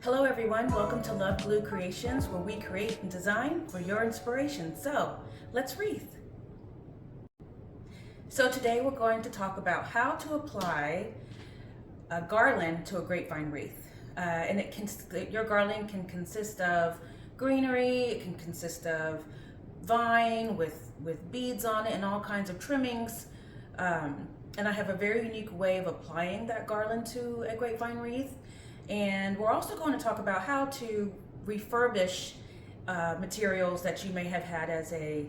Hello everyone, welcome to Love Glue Creations, where we create and design for your inspiration. So let's wreath. So today we're going to talk about how to apply a garland to a grapevine wreath. Your garland can consist of greenery, it can consist of vine with beads on it and all kinds of trimmings. And I have a very unique way of applying that garland to a grapevine wreath. And we're also going to talk about how to refurbish materials that you may have had as a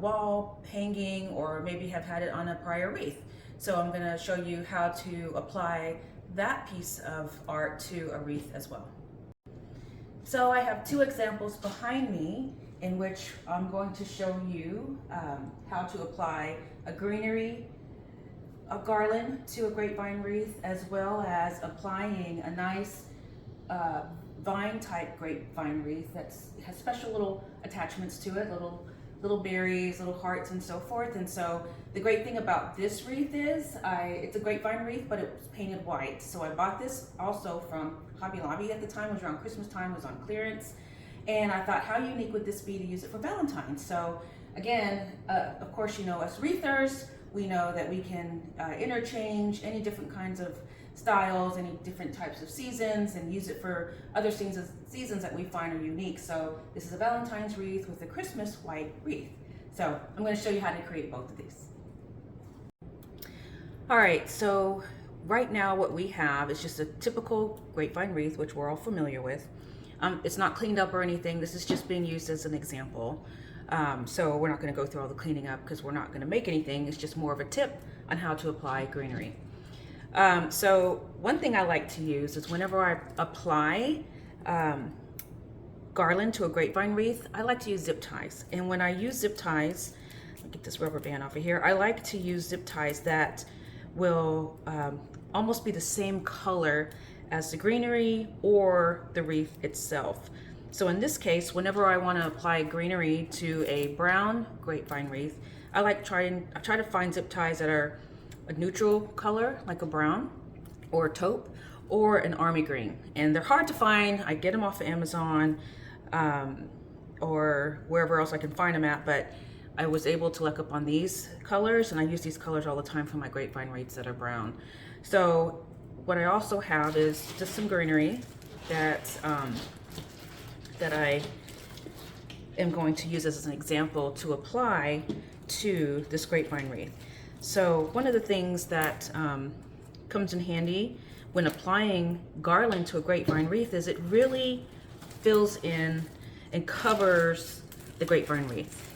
wall hanging, or maybe have had it on a prior wreath. So I'm going to show you how to apply that piece of art to a wreath as well. So I have two examples behind me in which I'm going to show you how to apply a greenery garland to a grapevine wreath, as well as applying a nice vine type grapevine wreath that has special little attachments to it, little berries, little hearts, and so forth. And so the great thing about this wreath is it's a grapevine wreath, but it was painted white. So I bought this also from Hobby Lobby at the time. It was around Christmas time, it was on clearance. And I thought, how unique would this be to use it for Valentine's? So again, of course, you know, us wreathers, we know that we can interchange any different kinds of styles, any different types of seasons, and use it for other seasons that we find are unique. So this is a Valentine's wreath with a Christmas white wreath. So I'm going to show you how to create both of these. All right, so right now what we have is just a typical grapevine wreath, which we're all familiar with. It's not cleaned up or anything. This is just being used as an example. So we're not going to go through all the cleaning up because we're not going to make anything. It's just more of a tip on how to apply greenery. So one thing I like to use is whenever I apply garland to a grapevine wreath, I like to use zip ties. And when I use zip ties, let me get this rubber band off of here. I like to use zip ties that will almost be the same color as the greenery or the wreath itself. So in this case, whenever I want to apply greenery to a brown grapevine wreath, I try to find zip ties that are a neutral color, like a brown or a taupe or an army green. And they're hard to find. I get them off of Amazon or wherever else I can find them at, but I was able to look up on these colors, and I use these colors all the time for my grapevine wreaths that are brown. So what I also have is just some greenery that I am going to use as an example to apply to this grapevine wreath. So one of the things that comes in handy when applying garland to a grapevine wreath is it really fills in and covers the grapevine wreath.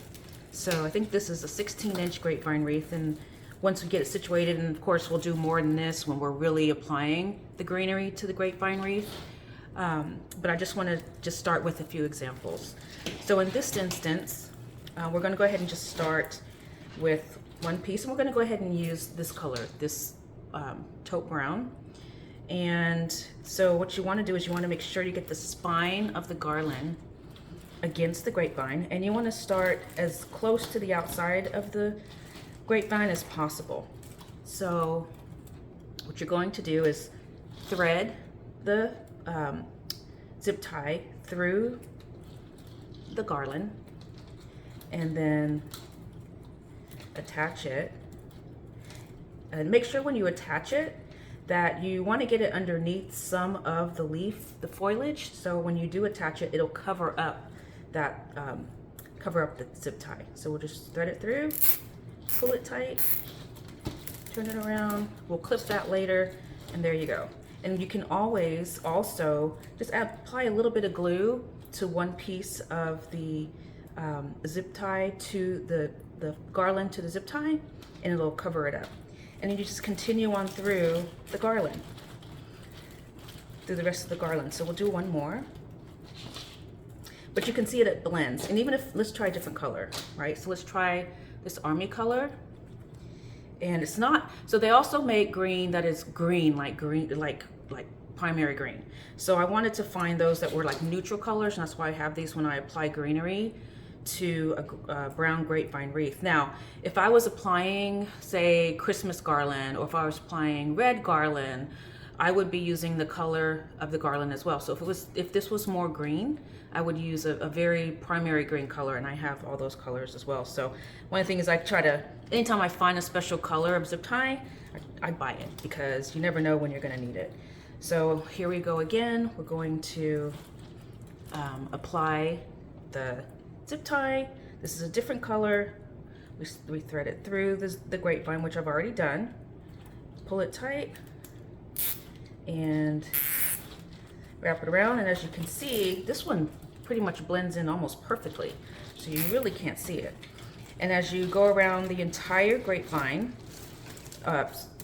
So I think this is a 16-inch grapevine wreath, and once we get it situated, and of course we'll do more than this when we're really applying the greenery to the grapevine wreath. But I just want to start with a few examples. So in this instance, we're going to go ahead and just start with one piece, and we're going to go ahead and use this color, this taupe brown. And so what you want to do is you want to make sure you get the spine of the garland against the grapevine, and you want to start as close to the outside of the grapevine as possible. So what you're going to do is thread the zip tie through the garland and then attach it. And make sure when you attach it that you want to get it underneath some of the leaf, the foliage, so when you do attach it, it'll cover up that the zip tie. So we'll just thread it through, pull it tight, turn it around. We'll clip that later, and there you go. And you can always also just apply a little bit of glue to one piece of the zip tie to the garland to the zip tie, and it'll cover it up. And then you just continue on through the garland, through the rest of the garland. So we'll do one more. But you can see it blends. And even if, let's try a different color, right? So let's try this army color. And it's not, so they also make green that is green, like primary green. So I wanted to find those that were like neutral colors, and that's why I have these when I apply greenery to a brown grapevine wreath. Now, if I was applying, say, Christmas garland, or if I was applying red garland, I would be using the color of the garland as well. So if this was more green, I would use a very primary green color, and I have all those colors as well. So one of the things I try to, anytime I find a special color of zip tie, I buy it, because you never know when you're gonna need it. So here we go again. We're going to apply the zip tie. This is a different color. We thread it through the grapevine, which I've already done. Pull it tight and wrap it around. And as you can see, this one pretty much blends in almost perfectly, so you really can't see it. And as you go around the entire grapevine,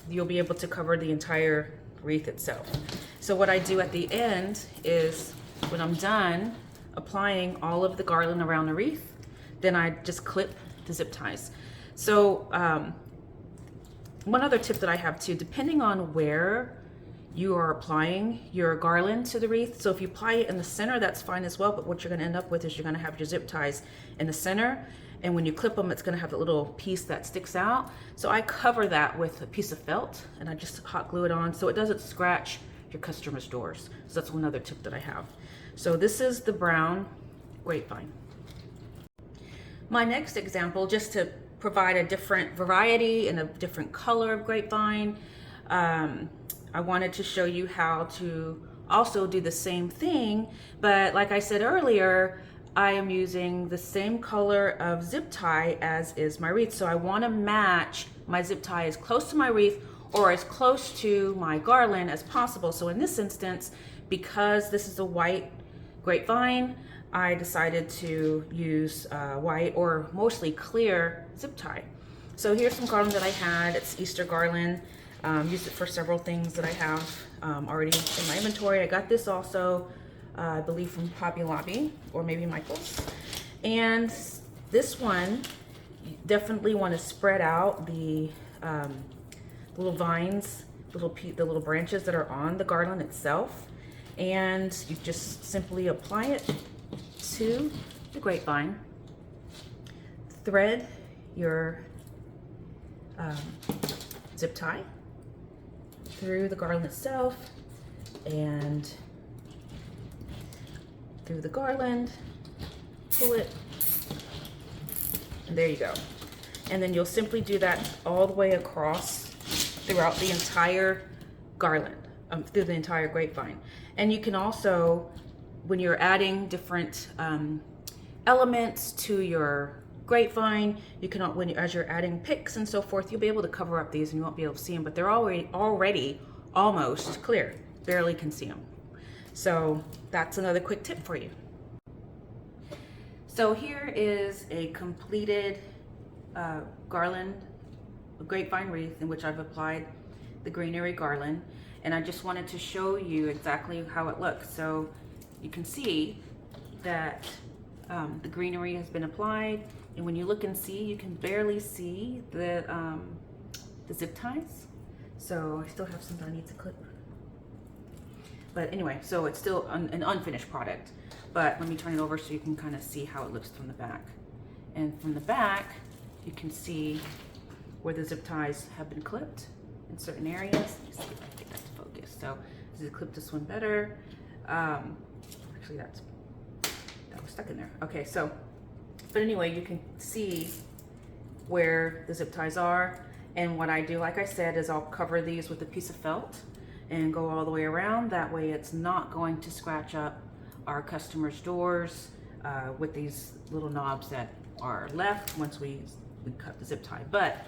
you'll be able to cover the entire wreath itself. So what I do at the end is, when I'm done applying all of the garland around the wreath, then I just clip the zip ties. So one other tip that I have too, depending on where you are applying your garland to the wreath, so if you apply it in the center, that's fine as well, but what you're going to end up with is you're going to have your zip ties in the center, and when you clip them, it's going to have a little piece that sticks out. So I cover that with a piece of felt, and I just hot glue it on so it doesn't scratch your customers' doors. So that's one other tip that I have. So this is the brown grapevine. My next example, just to provide a different variety and a different color of grapevine, I wanted to show you how to also do the same thing, but like I said earlier, I am using the same color of zip tie as is my wreath. So I want to match my zip tie as close to my wreath or as close to my garland as possible. So in this instance, because this is a white grapevine, I decided to use white or mostly clear zip tie. So here's some garland that I had. It's Easter garland. Used it for several things that I have already in my inventory. I got this also, I believe, from Hobby Lobby or maybe Michael's. And this one, you definitely want to spread out the little vines, the little branches that are on the garland itself. And you just simply apply it to the grapevine, thread your zip tie through the garland itself and through the garland, pull it, and there you go. And then you'll simply do that all the way across throughout the entire garland, through the entire grapevine. And you can also, when you're adding different elements to your grapevine, you can, as you're adding picks and so forth, you'll be able to cover up these and you won't be able to see them, but they're already almost clear. Barely can see them. So that's another quick tip for you. So here is a completed garland, a grapevine wreath in which I've applied the greenery garland, and I just wanted to show you exactly how it looks. So you can see that the greenery has been applied, and when you look and see, you can barely see the zip ties. So I still have some that I need to clip. But anyway, so it's still an unfinished product. But let me turn it over so you can kind of see how it looks from the back. And from the back, you can see where the zip ties have been clipped in certain areas. Let me see if I can get that to focus. So this is clip this one better. Actually, that was stuck in there. Okay, so, but anyway, you can see where the zip ties are. And what I do, like I said, is I'll cover these with a piece of felt and go all the way around. That way it's not going to scratch up our customers' doors with these little knobs that are left once we cut the zip tie. But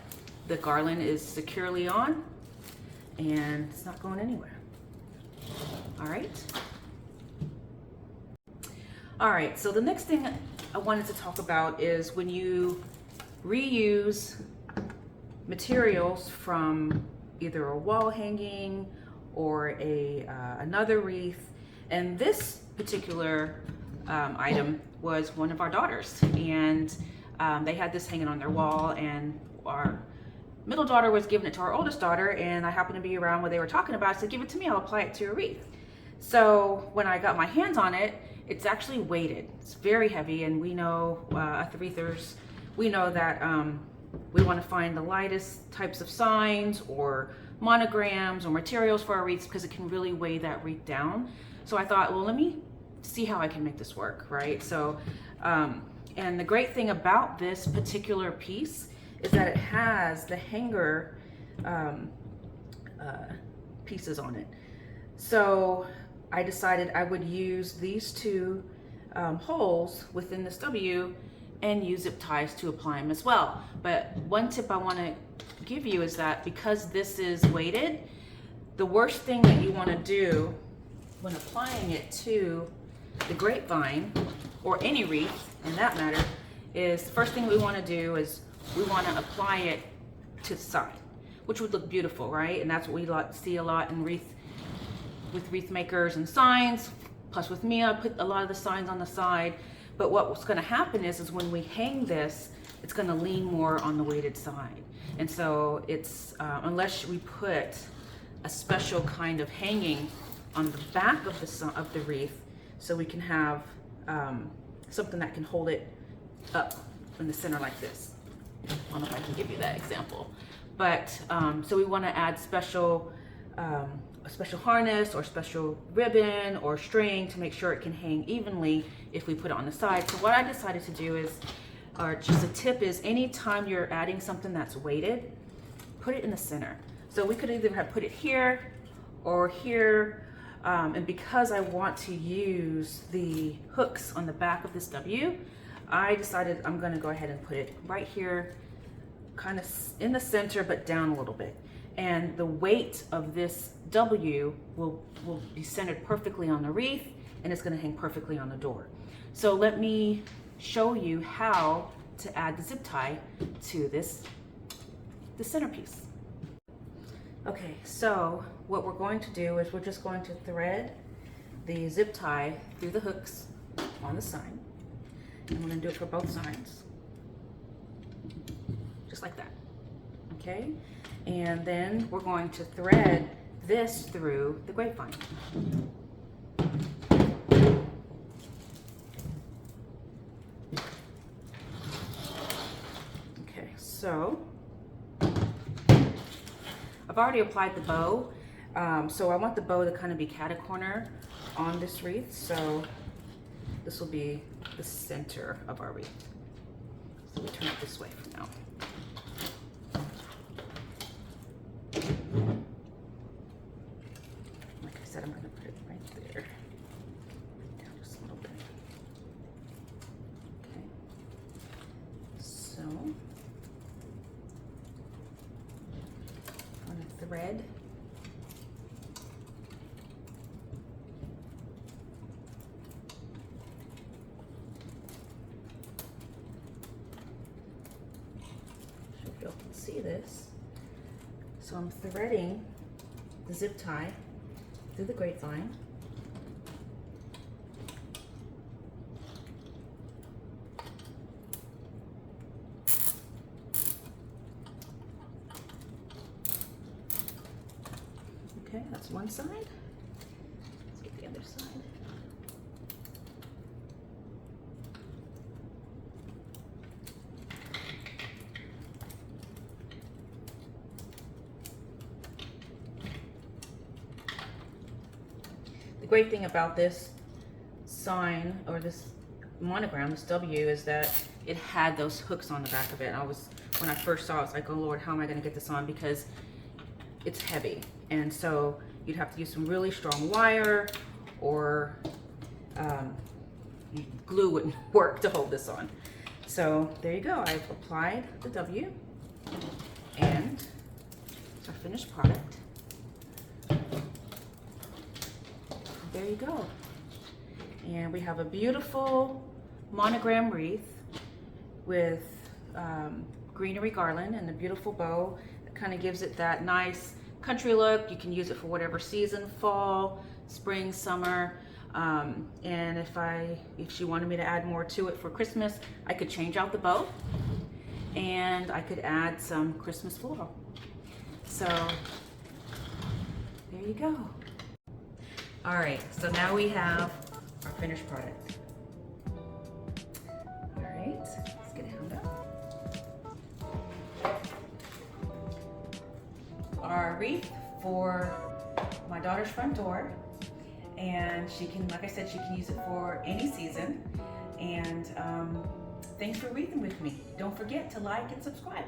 the garland is securely on and it's not going anywhere. All right. All right, so the next thing I wanted to talk about is when you reuse materials from either a wall hanging or another wreath. And this particular item was one of our daughters, and they had this hanging on their wall, and our middle daughter was giving it to our oldest daughter, and I happened to be around when they were talking about it. I said, give it to me, I'll apply it to a wreath. So when I got my hands on it, it's actually weighted. It's very heavy, and we know, at the wreathers, we know that we want to find the lightest types of signs or monograms or materials for our wreaths because it can really weigh that wreath down. So I thought, well, let me see how I can make this work, right? So, and the great thing about this particular piece is that it has the hanger pieces on it. So I decided I would use these two holes within this W and use zip ties to apply them as well. But one tip I want to give you is that because this is weighted, the worst thing that you want to do when applying it to the grapevine or any wreath in that matter is the first thing we want to do is we want to apply it to the side, which would look beautiful, right? And that's what we see a lot in with wreath makers and signs. Plus with me, I put a lot of the signs on the side. But what's going to happen is when we hang this, it's going to lean more on the weighted side. And so it's unless we put a special kind of hanging on the back of the wreath, so we can have something that can hold it up in the center like this. I don't know if I can give you that example, but so we want to add a special harness or special ribbon or string to make sure it can hang evenly if we put it on the side. So what I decided to do is, or just a tip is, anytime you're adding something that's weighted, put it in the center. So we could either have put it here or here, and because I want to use the hooks on the back of this W, I decided I'm going to go ahead and put it right here, kind of in the center but down a little bit. And the weight of this W will be centered perfectly on the wreath, and it's going to hang perfectly on the door. So let me show you how to add the zip tie to the centerpiece. Okay, so what we're going to do is we're just going to thread the zip tie through the hooks on the side. And we're going to do it for both sides, just like that. Okay, and then we're going to thread this through the grapevine. Okay, so I've already applied the bow, so I want the bow to kind of be cat-a-corner on this wreath, so this will be the center of our wreath. So we turn it this way for now. Like I said, I'm going to put it right there. Down just a little bit. Okay. So I'm going to thread you can see this. So I'm threading the zip tie through the grapevine. Okay, that's one side. Let's get the other side. The great thing about this sign or this monogram, this W, is that it had those hooks on the back of it. When I first saw it, I was like, oh Lord, how am I going to get this on? Because it's heavy. And so you'd have to use some really strong wire, or glue wouldn't work to hold this on. So there you go. I've applied the W, and it's our finished product. There you go. And we have a beautiful monogram wreath with greenery garland and a beautiful bow that kind of gives it that nice country look. You can use it for whatever season, fall, spring, summer. And if she wanted me to add more to it for Christmas, I could change out the bow and I could add some Christmas floral. So there you go. All right, so now we have our finished product. All right, let's get it hung up. our wreath for my daughter's front door. And she can, like I said, she can use it for any season. And thanks for wreathing with me. Don't forget to like and subscribe.